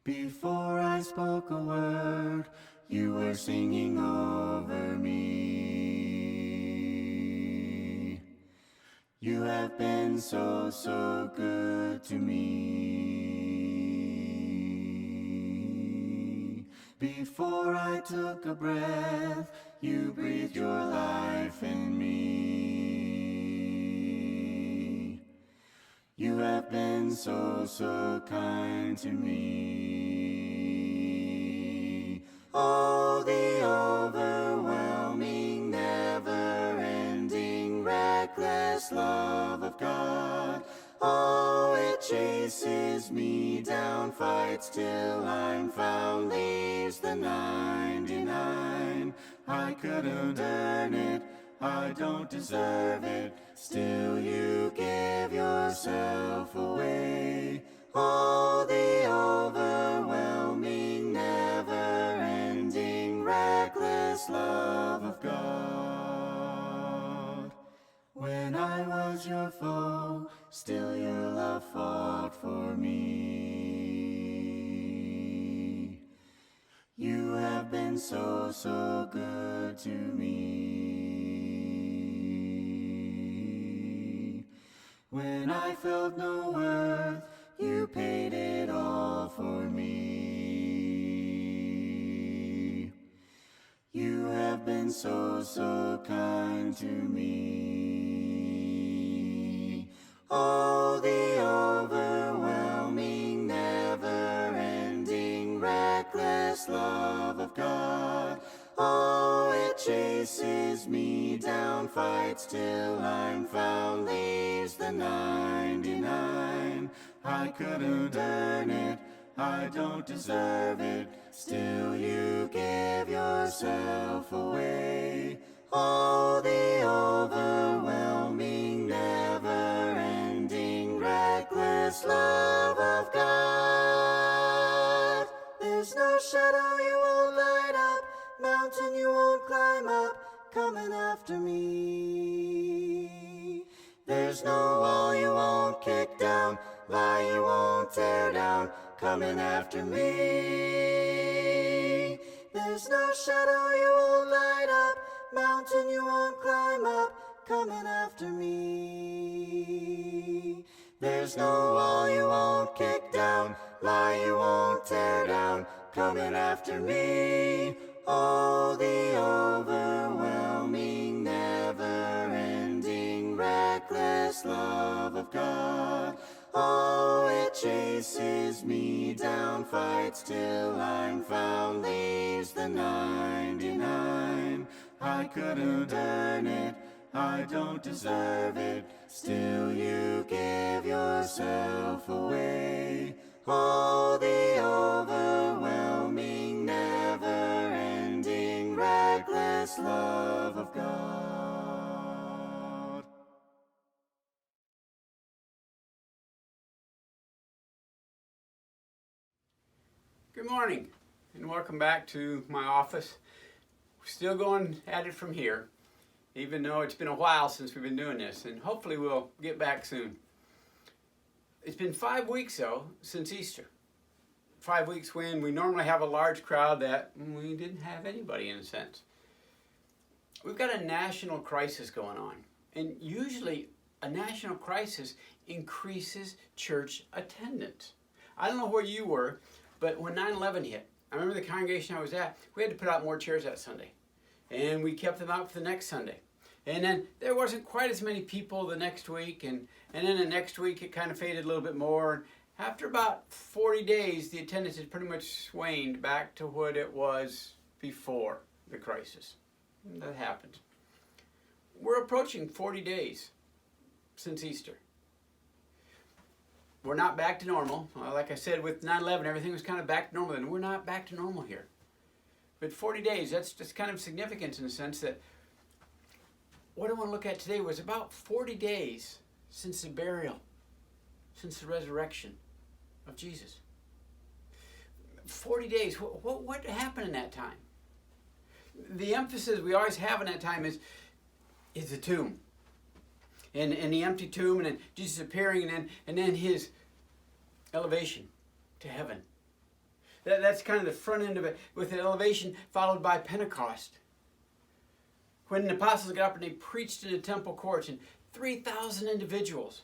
Before I spoke a word, you were singing over me. You have been so, so good to me. Before I took a breath, you breathed your life in me. You have been so, so kind to me. Oh, the overwhelming, never-ending, reckless love of God. Oh, it chases me down, fights till I'm found, leaves the 99. I couldn't earn it, I don't deserve it, still you give yourself away. Oh, the overwhelming, never-ending, reckless love of God. When I was your foe, still your love fought for me. You have been so, so good to me. When I felt no worth, you paid it all for me. You have been so, so kind to me. Oh, the overwhelming, never-ending, reckless love of God. Oh, it chases me down, fights till I'm found, leaves the 99. I couldn't earn it, I don't deserve it, still you give yourself away. Oh, the overwhelming, never-ending, reckless love of God. There's no shadow you won't light up, mountain you won't climb up, coming after me. There's no wall you won't kick down, lie you won't tear down, coming after me. There's no shadow you won't light up, mountain you won't climb up, coming after me. There's no wall you won't kick down, lie you won't tear down, coming after me. Oh, the overwhelming, never-ending, reckless love of God. Oh, it chases me down, fights till I'm found, leaves the 99. I couldn't earn it, I don't deserve it, still you give yourself away. Oh, the overwhelming, never-ending, reckless love of God. Good morning and welcome back to my office. We're still going at it from here, even though it's been a while since we've been doing this, and hopefully we'll get back soon. It's been 5 weeks though since Easter. 5 weeks when we normally have a large crowd that we didn't have anybody in a sense. We've got a national crisis going on, and usually a national crisis increases church attendance. I don't know where you were, but when 9/11 hit, I remember the congregation I was at, we had to put out more chairs that Sunday. And we kept them out for the next Sunday. And then there wasn't quite as many people the next week, and then the next week it kind of faded a little bit more. After about 40 days, the attendance had pretty much waned back to what it was before the crisis. And that happened. We're approaching 40 days since Easter. We're not back to normal. Like I said, with 9/11, everything was kind of back to normal, and we're not back to normal here. But 40 days, that's just kind of significant in the sense that what I want to look at today was about 40 days since the burial, since the resurrection of Jesus. 40 days, what happened in that time? The emphasis we always have in that time is the tomb. And the empty tomb, and then Jesus appearing, and then his elevation to heaven. That's kind of the front end of it, with an elevation followed by Pentecost. When the apostles got up and they preached in the temple courts, and 3,000 individuals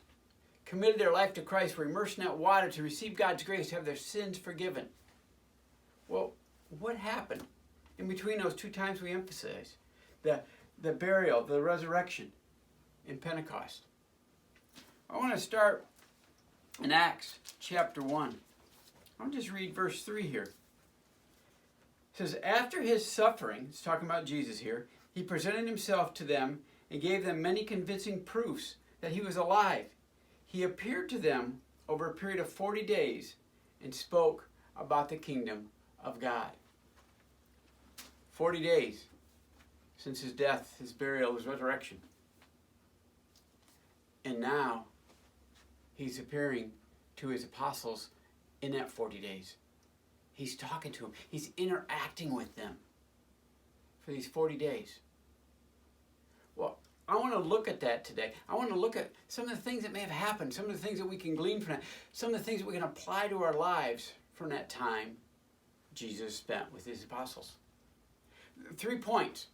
committed their life to Christ, were immersed in that water to receive God's grace, to have their sins forgiven. Well, what happened in between those two times we emphasize? The burial, the resurrection in Pentecost. I want to start in Acts chapter 1. I'll just read verse 3 here. It says, after his suffering, it's talking about Jesus here, he presented himself to them and gave them many convincing proofs that he was alive. He appeared to them over a period of 40 days and spoke about the kingdom of God. 40 days since his death, his burial, his resurrection. And now he's appearing to his apostles in that 40 days. He's talking to them. He's interacting with them for these 40 days. Well, I want to look at that today. I want to look at some of the things that may have happened, some of the things that we can glean from that, some of the things that we can apply to our lives from that time Jesus spent with his apostles. 3 points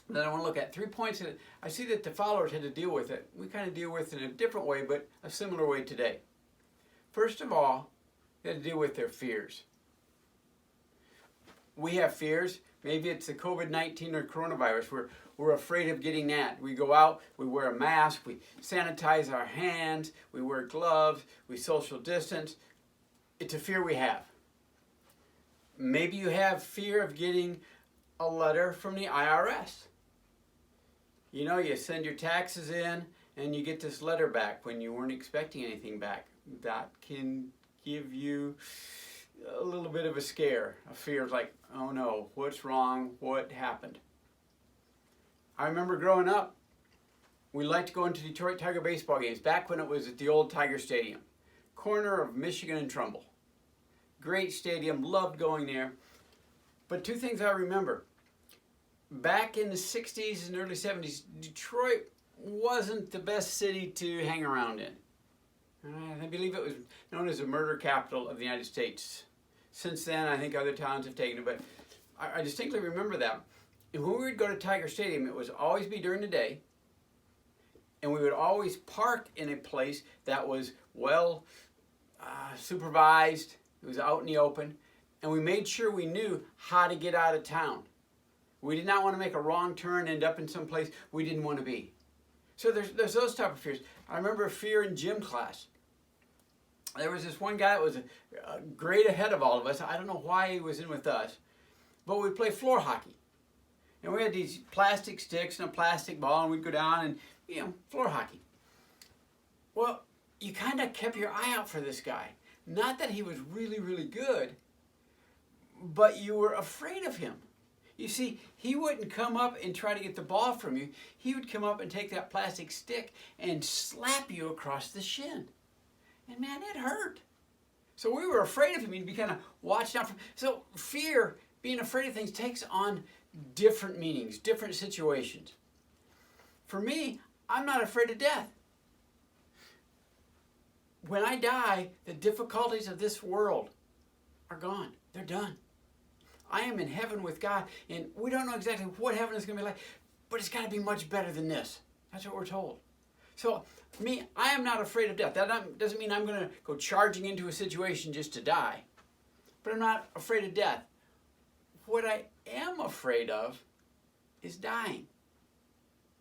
that I want to look at. 3 points that I see that the followers had to deal with it. We kind of deal with it in a different way, but a similar way today. First of all, they had to deal with their fears. We have fears. Maybe it's the COVID-19 or coronavirus. We're afraid of getting that. We go out, we wear a mask, we sanitize our hands, we wear gloves, we social distance. It's a fear we have. Maybe you have fear of getting a letter from the IRS. You know, you send your taxes in and you get this letter back when you weren't expecting anything back. That can give you a little bit of a scare, a fear of like, oh no, what's wrong? What happened? I remember growing up, we liked to go into Detroit Tiger baseball games back when it was at the old Tiger Stadium, corner of Michigan and Trumbull. Great stadium, loved going there. But two things I remember. Back in the 60s and early 70s, Detroit wasn't the best city to hang around in. I believe it was known as the murder capital of the United States. Since then, I think other towns have taken it, but I distinctly remember that. And when we would go to Tiger Stadium, it would always be during the day, and we would always park in a place that was well supervised. It was out in the open, and we made sure we knew how to get out of town. We did not want to make a wrong turn and end up in some place we didn't want to be. So there's those type of fears. I remember a fear in gym class. There was this one guy that was a grade ahead of all of us. I don't know why he was in with us, but we played floor hockey. And we had these plastic sticks and a plastic ball, and we'd go down and, floor hockey. Well, you kind of kept your eye out for this guy. Not that he was really, really good, but you were afraid of him. You see, he wouldn't come up and try to get the ball from you. He would come up and take that plastic stick and slap you across the shin. And man, it hurt. So we were afraid of him. He'd be kind of watched out for him. So fear, being afraid of things, takes on different meanings, different situations. For me, I'm not afraid of death. When I die, the difficulties of this world are gone. They're done. I am in heaven with God, and we don't know exactly what heaven is going to be like, but it's got to be much better than this. That's what we're told. So, me, I am not afraid of death. That doesn't mean I'm going to go charging into a situation just to die, but I'm not afraid of death. What I am afraid of is dying.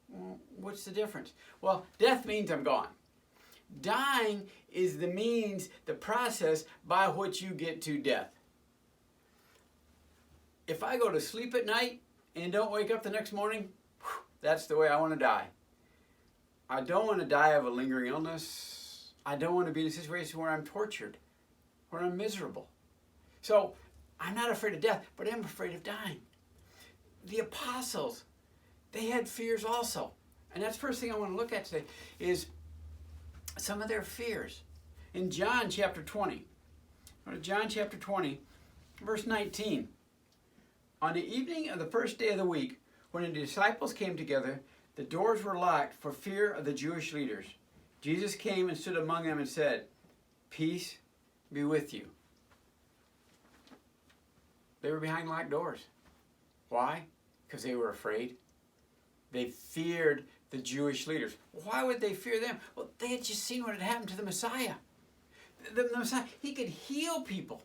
Well, what's the difference? Well, death means I'm gone. Dying is the means, the process by which you get to death. If I go to sleep at night and don't wake up the next morning, that's the way I want to die. I don't want to die of a lingering illness. I don't want to be in a situation where I'm tortured, where I'm miserable. So I'm not afraid of death, but I'm afraid of dying. The apostles, they had fears also. And that's the first thing I want to look at today is some of their fears. In John chapter 20, go to John chapter 20, verse 19. On the evening of the first day of the week, when the disciples came together, the doors were locked for fear of the Jewish leaders. Jesus came and stood among them and said, "Peace be with you." They were behind locked doors. Why? Because they were afraid. They feared the Jewish leaders. Why would they fear them? Well, they had just seen what had happened to the Messiah. The Messiah, he could heal people.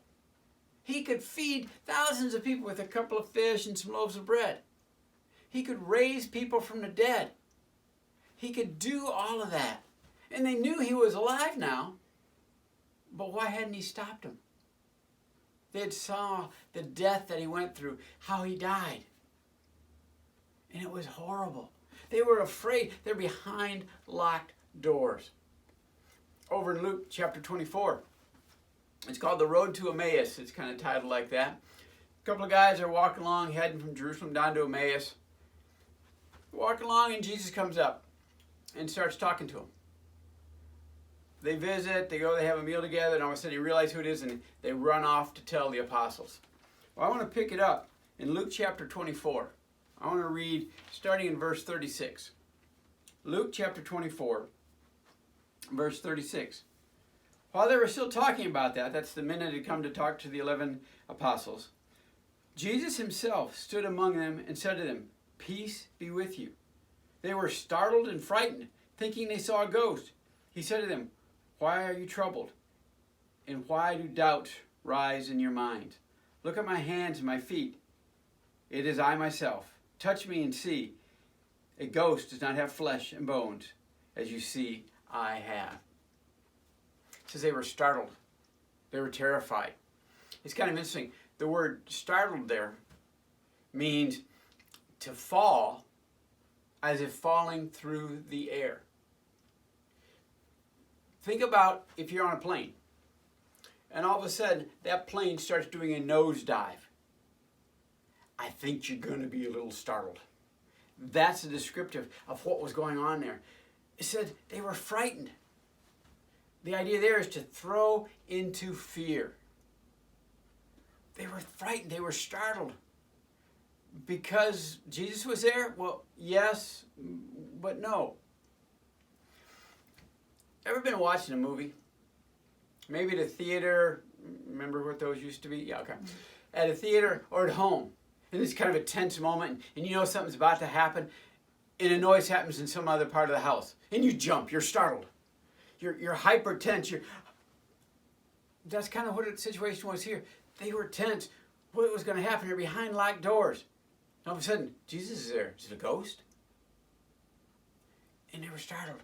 He could feed thousands of people with a couple of fish and some loaves of bread. He could raise people from the dead. He could do all of that. And they knew he was alive now. But why hadn't he stopped them? They had saw the death that he went through, how he died. And it was horrible. They were afraid. They're behind locked doors. Over in Luke chapter 24, it's called The Road to Emmaus. It's kind of titled like that. A couple of guys are walking along, heading from Jerusalem down to Emmaus. Walking along, and Jesus comes up and starts talking to them. They visit, they go, they have a meal together, and all of a sudden they realize who it is, and they run off to tell the apostles. Well, I want to pick it up in Luke chapter 24. I want to read starting in verse 36. Luke chapter 24, verse 36. While they were still talking about that, that's the minute it had come to talk to the 11 apostles, Jesus himself stood among them and said to them, "Peace be with you." They were startled and frightened, thinking they saw a ghost. He said to them, "Why are you troubled? And why do doubts rise in your mind? Look at my hands and my feet. It is I myself. Touch me and see. A ghost does not have flesh and bones, as you see I have." It says they were startled. They were terrified. It's kind of interesting. The word startled there means to fall as if falling through the air. Think about if you're on a plane and all of a sudden that plane starts doing a nosedive. I think you're going to be a little startled. That's a descriptive of what was going on there. It said they were frightened. The idea there is to throw into fear. They were frightened. They were startled. Because Jesus was there? Well, yes, but no. Ever been watching a movie? Maybe at a theater. Remember what those used to be? Yeah, okay. At a theater or at home. And it's kind of a tense moment, and you know something's about to happen, and a noise happens in some other part of the house. And you jump. You're startled. You're hyper tense. That's kind of what the situation was here. They were tense. What was going to happen? They're behind locked doors. And all of a sudden, Jesus is there. Is it a ghost? And they were startled.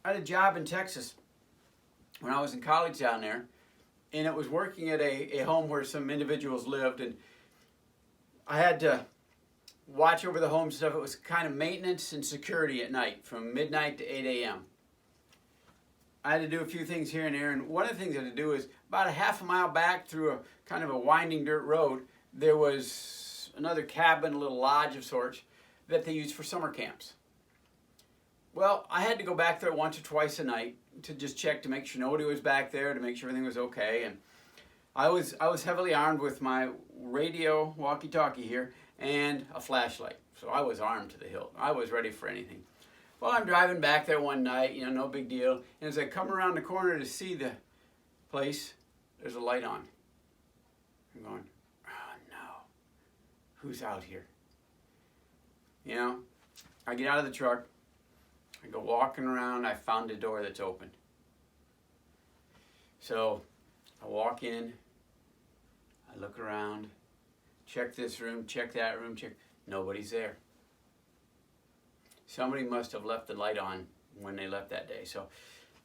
I had a job in Texas when I was in college down there, and it was working at a home where some individuals lived, and I had to watch over the home stuff. It was kind of maintenance and security at night from midnight to 8 a.m. I had to do a few things here and there, and one of the things I had to do is about a half a mile back through a kind of a winding dirt road, there was another cabin, a little lodge of sorts, that they used for summer camps. Well, I had to go back there once or twice a night to just check to make sure nobody was back there, to make sure everything was okay. And I was heavily armed with my radio walkie-talkie here and a flashlight. So I was armed to the hilt. I was ready for anything. Well, I'm driving back there one night, no big deal. And as I come around the corner to see the place, there's a light on. I'm going, oh no, who's out here? I get out of the truck. I go walking around. I found a door that's open. So I walk in. I look around. Check this room. Check that room. Check. Nobody's there. Somebody must have left the light on when they left that day. So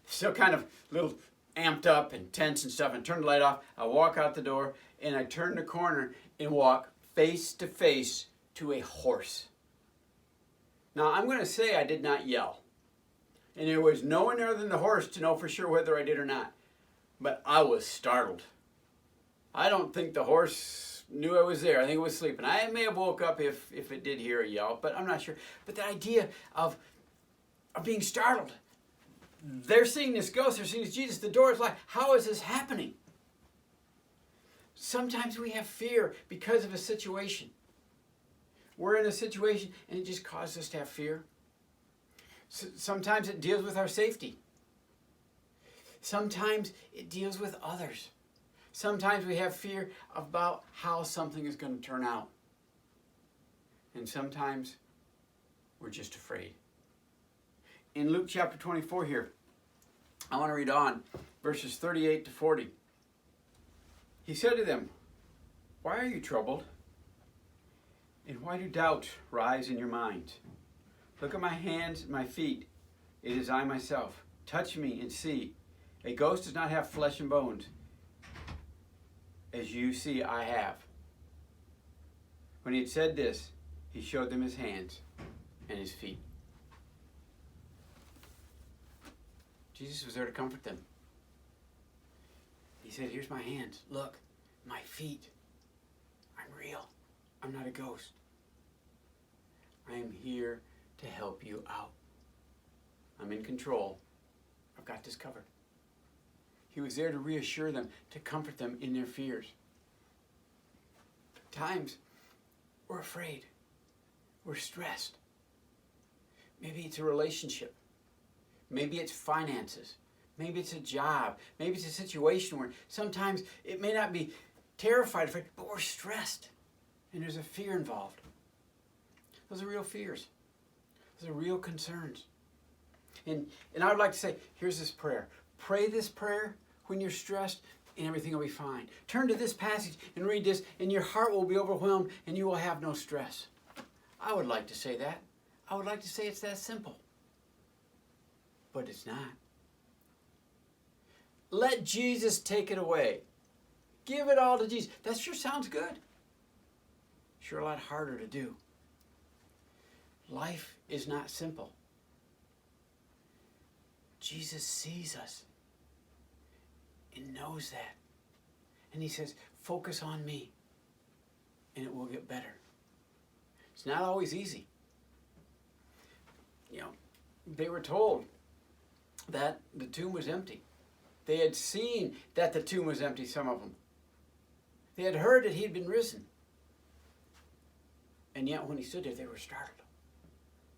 still kind of a little amped up and tense and stuff, and turn the light off. I walk out the door, and I turn the corner and walk face to face to a horse. Now, I'm going to say I did not yell. And there was no one there than the horse to know for sure whether I did or not. But I was startled. I don't think the horse knew I was there. I think it was sleeping. I may have woke up if it did hear a yell, but I'm not sure. But the idea of being startled. They're seeing this ghost. They're seeing this Jesus. The door is locked. How is this happening? Sometimes we have fear because of a situation. We're in a situation and it just causes us to have fear. Sometimes it deals with our safety. Sometimes it deals with others. Sometimes we have fear about how something is going to turn out. And sometimes we're just afraid. In Luke chapter 24 here, I want to read on, verses 38 to 40. He said to them, "Why are you troubled? And why do doubts rise in your minds? Look at my hands and my feet. It is I myself. Touch me and see. A ghost does not have flesh and bones, as you see I have." When he had said this, he showed them his hands and his feet. Jesus was there to comfort them. He said, "Here's my hands. Look, my feet. I'm real. I'm not a ghost. I am here to help you out. I'm in control. I've got this covered." He was there to reassure them, to comfort them in their fears. At times, we're afraid. We're stressed. Maybe it's a relationship. Maybe it's finances. Maybe it's a job. Maybe it's a situation where sometimes it may not be terrified, afraid, but we're stressed. And there's a fear involved. Those are real fears. Those are real concerns. And I would like to say, here's this prayer. Pray this prayer when you're stressed, and everything will be fine. Turn to this passage and read this, and your heart will be overwhelmed, and you will have no stress. I would like to say that. I would like to say it's that simple. But it's not. Let Jesus take it away. Give it all to Jesus. That sure sounds good. Sure a lot harder to do. Life is not simple. Jesus sees us and knows that. And he says, focus on me and it will get better. It's not always easy. You know, they were told that the tomb was empty. They had seen that the tomb was empty, some of them. They had heard that he had been risen. And yet when he stood there, they were startled.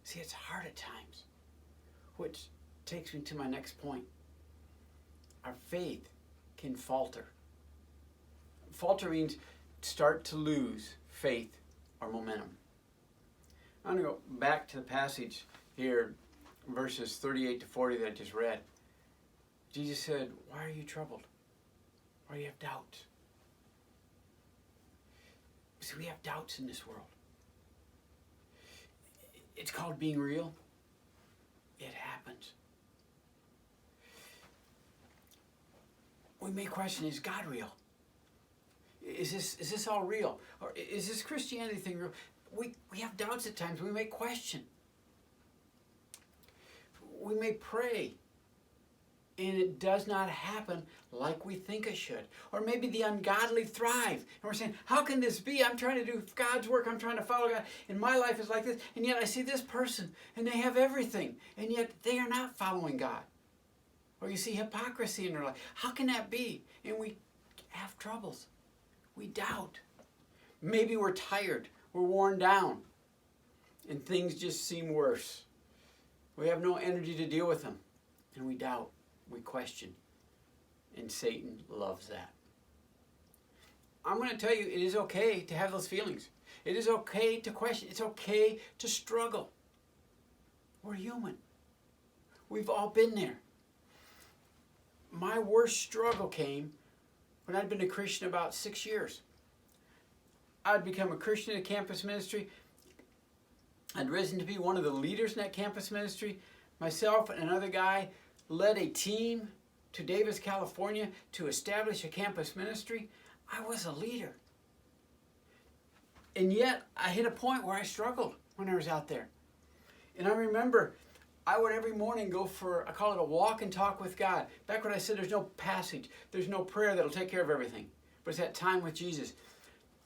See, it's hard at times. Which takes me to my next point. Our faith can falter. Falter means start to lose faith or momentum. I'm going to go back to the passage here, verses 38 to 40 that I just read. Jesus said, why are you troubled? Why do you have doubts? See, we have doubts in this world. It's called being real. It happens. We may question, is God real? Is this all real? Or is this Christianity thing real? We have doubts at times. We may question. We may pray, and it does not happen like we think it should. Or maybe the ungodly thrive. And we're saying, how can this be? I'm trying to do God's work. I'm trying to follow God. And my life is like this. And yet I see this person, and they have everything. And yet they are not following God. Or you see hypocrisy in their life. How can that be? And we have troubles. We doubt. Maybe we're tired. We're worn down. And things just seem worse. We have no energy to deal with them. And we doubt. We question. And Satan loves that. I'm going to tell you, it is okay to have those feelings. It is okay to question. It's okay to struggle. We're human. We've all been there. My worst struggle came when I'd been a Christian about 6 years. I'd become a Christian in campus ministry. I'd risen to be one of the leaders in that campus ministry. Myself and another guy led a team to Davis, California to establish a campus ministry. I was a leader. And yet I hit a point where I struggled when I was out there. And I remember I would every morning go for, I call it a walk and talk with God. Back when I said there's no passage, there's no prayer that'll take care of everything. But it's that time with Jesus.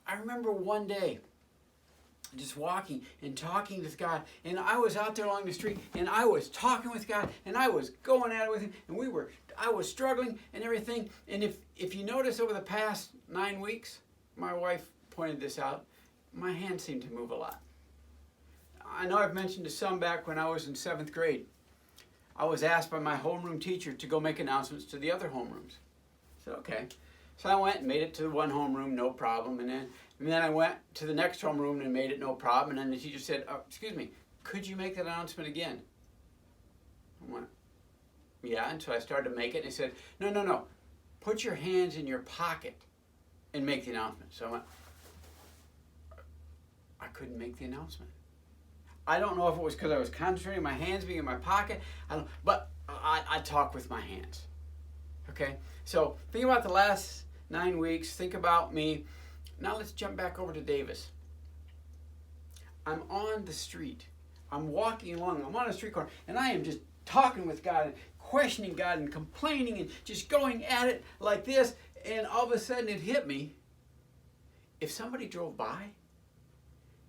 I remember one day just walking and talking with God. And I was out there along the street and I was talking with God and I was going at it with him. And I was struggling and everything. And if you notice over the past 9 weeks, my wife pointed this out, my hands seem to move a lot. I know I've mentioned to some back when I was in 7th grade. I was asked by my homeroom teacher to go make announcements to the other homerooms. I said, okay. So I went and made it to the one homeroom, no problem. And then I went to the next homeroom and made it no problem. And then the teacher said, oh, excuse me, could you make that announcement again? I went, yeah. And so I started to make it. And he said, no. Put your hands in your pocket and make the announcement. So I went, I couldn't make the announcement. I don't know if it was because I was concentrating, my hands being in my pocket. But I talk with my hands. Okay? So think about the last 9 weeks. Think about me. Now let's jump back over to Davis. I'm on the street. I'm walking along. I'm on a street corner. And I am just talking with God and questioning God and complaining and just going at it like this. And all of a sudden it hit me. If somebody drove by,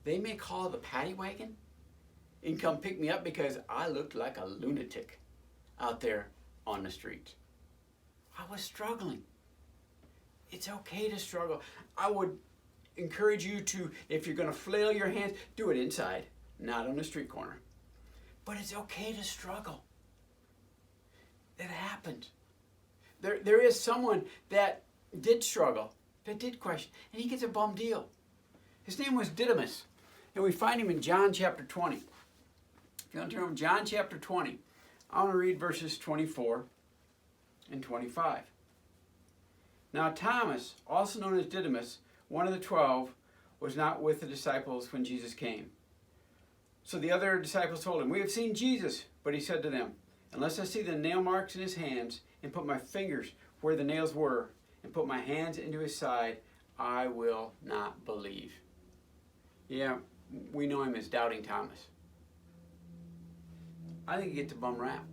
they may call the paddy wagon and come pick me up because I looked like a lunatic out there on the street. I was struggling. It's okay to struggle. I would encourage you to, if you're going to flail your hands, do it inside, not on the street corner. But it's okay to struggle. That happened. There is someone that did struggle, that did question, and he gets a bum deal. His name was Didymus, and we find him in John chapter 20. If you want to turn to John chapter 20, I want to read verses 24 and 25. Now Thomas, also known as Didymus, one of the 12, was not with the disciples when Jesus came. So the other disciples told him, we have seen Jesus. But he said to them, unless I see the nail marks in his hands, and put my fingers where the nails were, and put my hands into his side, I will not believe. Yeah, we know him as Doubting Thomas. I think he gets a bum rap.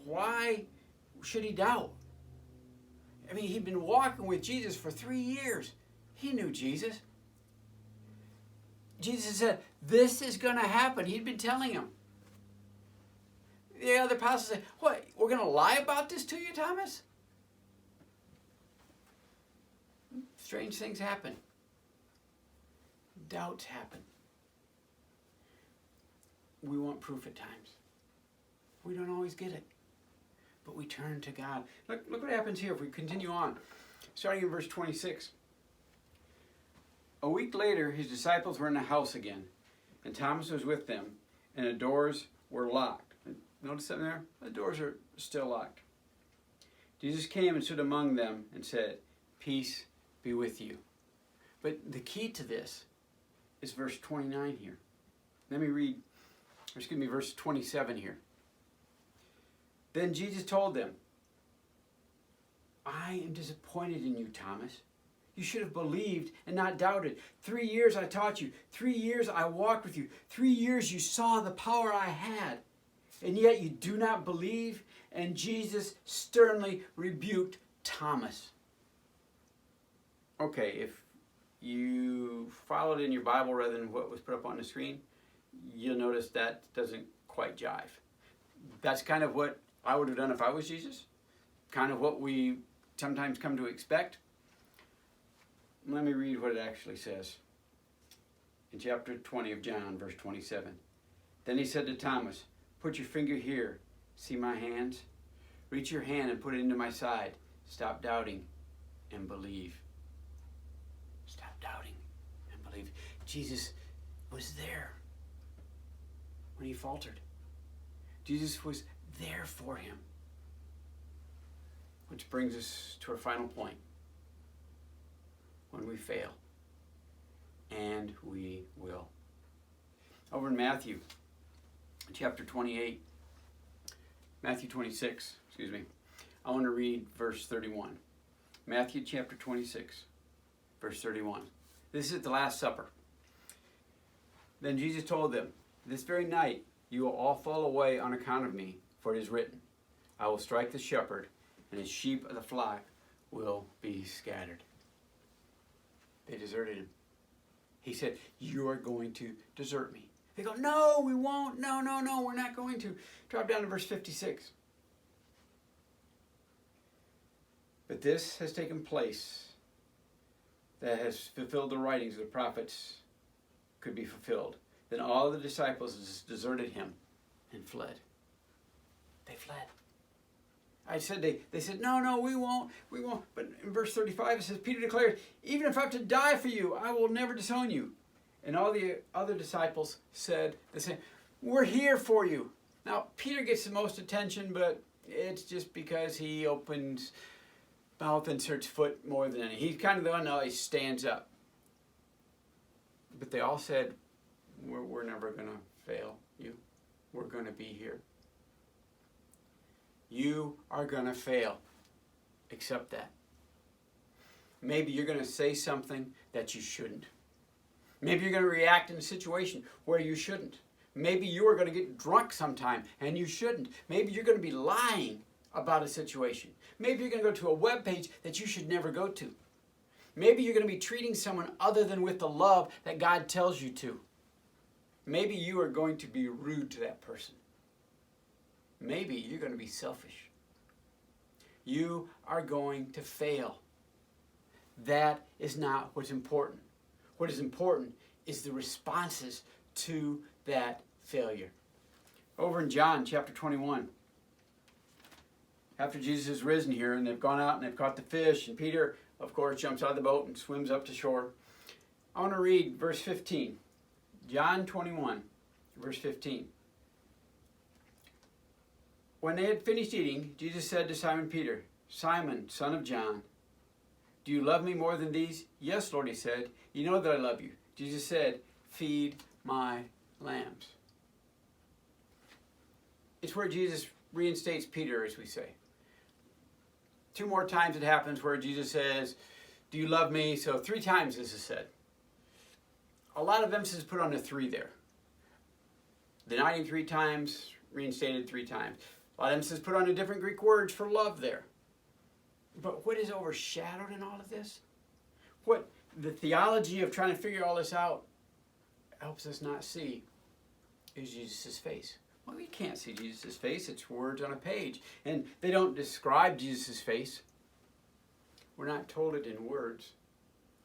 Why should he doubt? I mean, he'd been walking with Jesus for 3 years. He knew Jesus. Jesus said, this is going to happen. He'd been telling him. The other apostles said, what, we're going to lie about this to you, Thomas? Strange things happen. Doubts happen. We want proof at times. We don't always get it. But we turn to God. Look what happens here if we continue on. Starting in verse 26. A week later, his disciples were in the house again, and Thomas was with them, and the doors were locked. Notice that there? The doors are still locked. Jesus came and stood among them and said, peace be with you. But the key to this is verse 29 here. Let me read, verse 27 here. Then Jesus told them, I am disappointed in you, Thomas. You should have believed and not doubted. 3 years I taught you. 3 years I walked with you. 3 years you saw the power I had. And yet you do not believe. And Jesus sternly rebuked Thomas. Okay, if you followed in your Bible rather than what was put up on the screen, you'll notice that doesn't quite jive. That's kind of what I would have done if I was Jesus. Kind of what we sometimes come to expect. Let me read what it actually says. In chapter 20 of John, verse 27. Then he said to Thomas, put your finger here. See my hands? Reach your hand and put it into my side. Stop doubting and believe. Stop doubting and believe. Jesus was there when he faltered. Jesus was there for him. Which brings us to our final point. When we fail. And we will. Over in Matthew, chapter 28, Matthew 26, I want to read verse 31. Matthew chapter 26, verse 31. This is the Last Supper. Then Jesus told them, this very night you will all fall away on account of me, for it is written, I will strike the shepherd, and his sheep of the flock will be scattered. They deserted him. He said, you are going to desert me. They go, no, we won't. No, we're not going to. Drop down to verse 56. But this has taken place that has fulfilled the writings of the prophets could be fulfilled. Then all the disciples deserted him and fled. They fled. they said, no, we won't. But in verse 35 it says, Peter declared, even if I have to die for you, I will never disown you. And all the other disciples said the same. We're here for you. Now, Peter gets the most attention, but it's just because he opens mouth, inserts foot more than any. He's kind of the one that always stands up. But they all said, we're never going to fail you. We're going to be here. You are going to fail. Accept that. Maybe you're going to say something that you shouldn't. Maybe you're going to react in a situation where you shouldn't. Maybe you are going to get drunk sometime and you shouldn't. Maybe you're going to be lying about a situation. Maybe you're going to go to a web page that you should never go to. Maybe you're going to be treating someone other than with the love that God tells you to. Maybe you are going to be rude to that person. Maybe you're going to be selfish. You are going to fail. That is not what's important. What is important is the responses to that failure. Over in John chapter 21, after Jesus is risen here and they've gone out and they've caught the fish, and Peter, of course, jumps out of the boat and swims up to shore. I want to read verse 15. John 21, verse 15. When they had finished eating, Jesus said to Simon Peter, Simon, son of John, do you love me more than these? Yes, Lord, he said. You know that I love you. Jesus said, feed my lambs. It's where Jesus reinstates Peter, as we say. 2 more times it happens where Jesus says, do you love me? So 3 times this is said. A lot of emphasis put on the 3 there. Denying 3 times, reinstated 3 times. A lot of emphasis put on the different Greek words for love there. But what is overshadowed in all of this? What the theology of trying to figure all this out helps us not see is Jesus' face. Well, we can't see Jesus' face. It's words on a page. And they don't describe Jesus' face. We're not told it in words.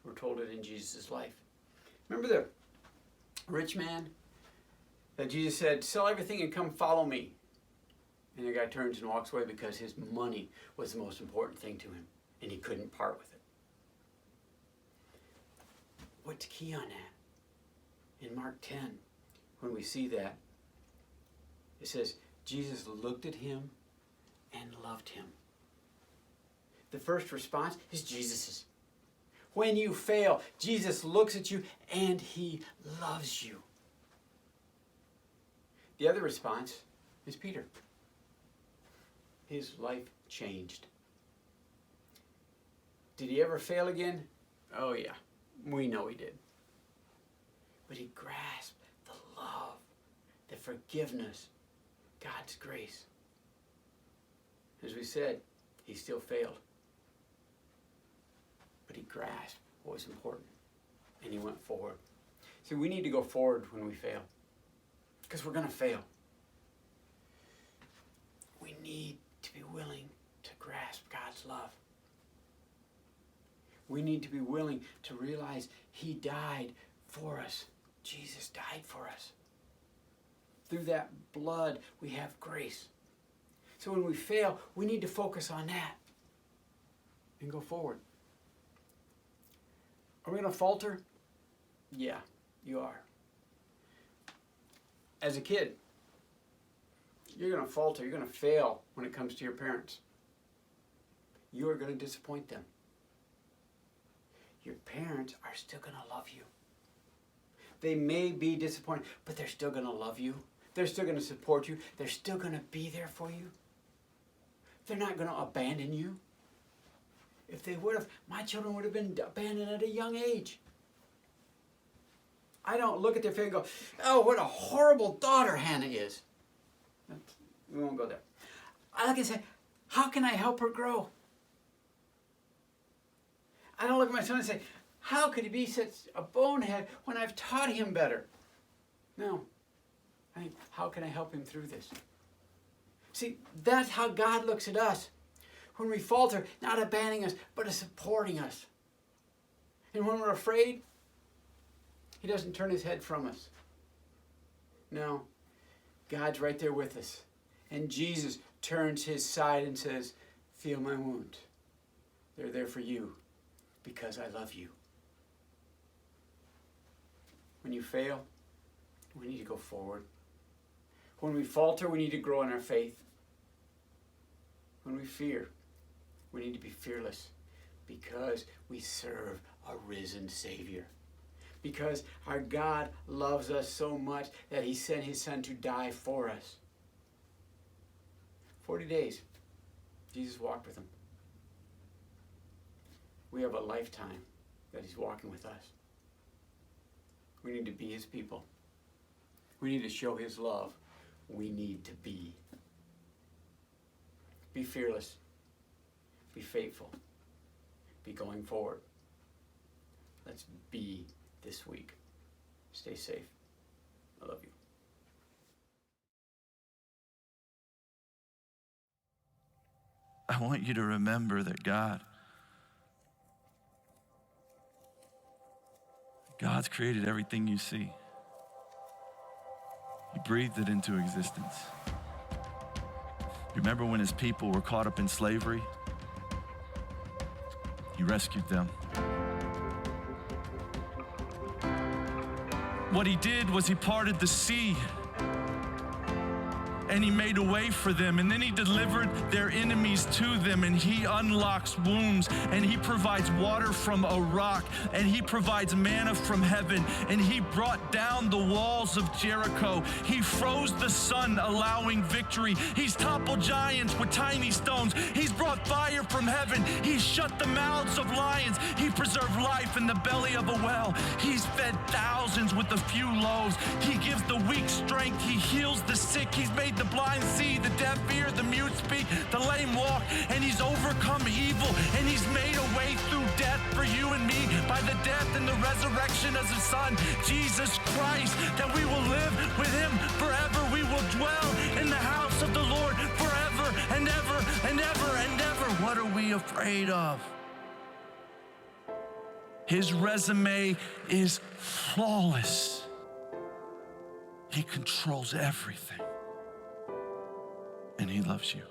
We're told it in Jesus' life. Remember the rich man that Jesus said, sell everything and come follow me. And the guy turns and walks away because his money was the most important thing to him. And he couldn't part with it. What's key on that? In Mark 10, when we see that, it says, Jesus looked at him and loved him. The first response is Jesus's. When you fail, Jesus looks at you and he loves you. The other response is Peter. His life changed. Did he ever fail again? Oh yeah, we know he did. But he grasped the love, the forgiveness, God's grace. As we said, he still failed. But he grasped what was important. And he went forward. See, we need to go forward when we fail. Because we're going to fail. We need to be willing to grasp God's love. We need to be willing to realize he died for us. Jesus died for us. Through that blood, we have grace. So when we fail, we need to focus on that and go forward. Are we going to falter? Yeah, you are. As a kid, you're going to falter. You're going to fail when it comes to your parents. You are going to disappoint them. Your parents are still going to love you. They may be disappointed, but they're still going to love you. They're still going to support you. They're still going to be there for you. They're not going to abandon you. If they would have, my children would have been abandoned at a young age. I don't look at their face and go, oh, what a horrible daughter Hannah is. We won't go there. I look and say, how can I help her grow? I don't look at my son and say, how could he be such a bonehead when I've taught him better? No. I think, how can I help him through this? See, that's how God looks at us. When we falter, not abandoning us, but supporting us. And when we're afraid, he doesn't turn his head from us. No, God's right there with us. And Jesus turns his side and says, Feel my wounds. They're there for you because I love you. When you fail, we need to go forward. When we falter, we need to grow in our faith. When we fear, we need to be fearless because we serve a risen Savior. Because our God loves us so much that he sent his Son to die for us. 40 days, Jesus walked with them. We have a lifetime that he's walking with us. We need to be his people. We need to show his love. We need to be. Be fearless. Be faithful. Be going forward. Let's be this week. Stay safe. I love you. I want you to remember that God's created everything you see. He breathed it into existence. You remember when his people were caught up in slavery? He rescued them. What he did was he parted the sea and he made a way for them, and then he delivered their enemies to them, and he unlocks wombs, and he provides water from a rock, and he provides manna from heaven, and he brought down the walls of Jericho. He froze the sun, allowing victory. He's toppled giants with tiny stones. He's brought fire from heaven. He's shut the mouths of lions. He preserved life in the belly of a well. He's fed thousands with a few loaves. He gives the weak strength. He heals the sick. He's made the blind see, the deaf hear, the mute speak, the lame walk, and he's overcome evil, and he's made a way through death for you and me by the death and the resurrection of his Son, Jesus Christ, that we will live with him forever. We will dwell in the house of the Lord forever and ever and ever and ever. What are we afraid of? His resume is flawless. He controls everything. And he loves you.